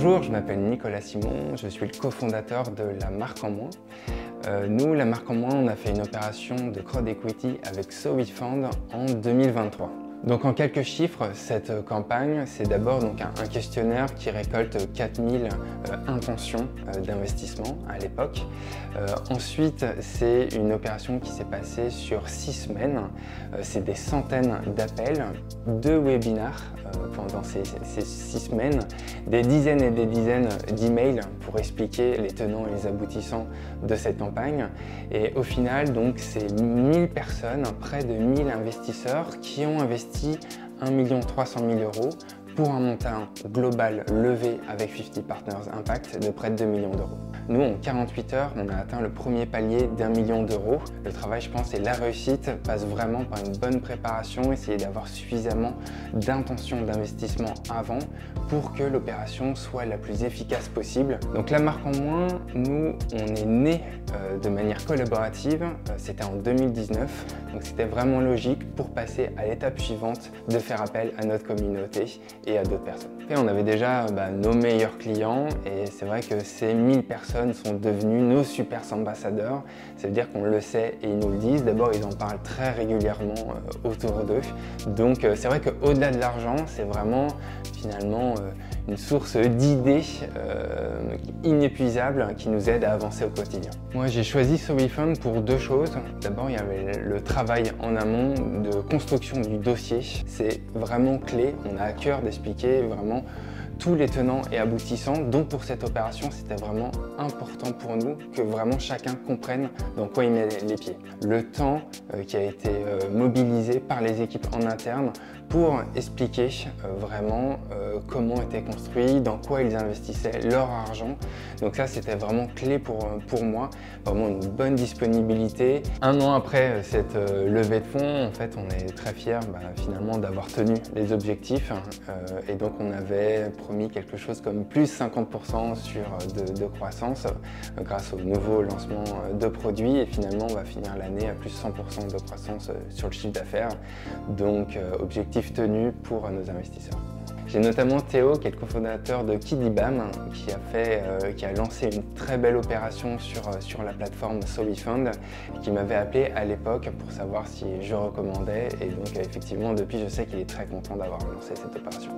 Bonjour, je m'appelle Nicolas Simon, je suis le cofondateur de La Marque en Moins. Nous, La Marque en Moins, on a fait une opération de crowd equity avec SoWeFund en 2023. Donc en quelques chiffres, cette campagne, c'est d'abord un questionnaire qui récolte 4000 intentions d'investissement à l'époque. Ensuite, c'est une opération qui s'est passée sur 6 semaines. C'est des centaines d'appels, 2 webinars pendant ces 6 semaines, des dizaines et des dizaines d'emails pour expliquer les tenants et les aboutissants de cette campagne. Et au final, donc, c'est 1000 personnes, près de 1000 investisseurs qui ont investi 1 300 000 € pour un montant global levé avec 50 Partners Impact de près de 2 millions d'euros. Nous, en 48 heures, on a atteint le premier palier d'1 million d'euros. Le travail, je pense, et la réussite passe vraiment par une bonne préparation, essayer d'avoir suffisamment d'intention d'investissement avant pour que l'opération soit la plus efficace possible. Donc La Marque en Moins, nous, on est né de manière collaborative, c'était en 2019, donc c'était vraiment logique pour passer à l'étape suivante de faire appel à notre communauté et à d'autres personnes. Et on avait déjà nos meilleurs clients et c'est vrai que ces 1000 personnes sont devenues nos super ambassadeurs. Ça veut dire qu'on le sait et ils nous le disent. D'abord, ils en parlent très régulièrement autour d'eux. Donc c'est vrai qu'au-delà de l'argent, c'est vraiment finalement une source d'idées inépuisable qui nous aide à avancer au quotidien. Moi, j'ai choisi SoWeFund pour 2 choses. D'abord, il y avait le travail en amont de construction du dossier. C'est vraiment clé. On a à cœur d'expliquer vraiment tous les tenants et aboutissants. Donc pour cette opération, c'était vraiment important pour nous que vraiment chacun comprenne dans quoi il met les pieds. Le temps qui a été mobilisé par les équipes en interne pour expliquer vraiment comment était construit, dans quoi ils investissaient leur argent. Donc ça, c'était vraiment clé pour moi, vraiment une bonne disponibilité. 1 an après cette levée de fonds, en fait, on est très fiers finalement d'avoir tenu les objectifs et donc on avait promis quelque chose comme plus 50% de croissance grâce au nouveau lancement de produits et finalement on va finir l'année à plus 100% de croissance sur le chiffre d'affaires. Donc objectif tenu pour nos investisseurs. J'ai notamment Théo, qui est le cofondateur de Kidibam, qui a lancé une très belle opération sur la plateforme SoWeFund, qui m'avait appelé à l'époque pour savoir si je recommandais. Et donc effectivement, depuis, je sais qu'il est très content d'avoir lancé cette opération.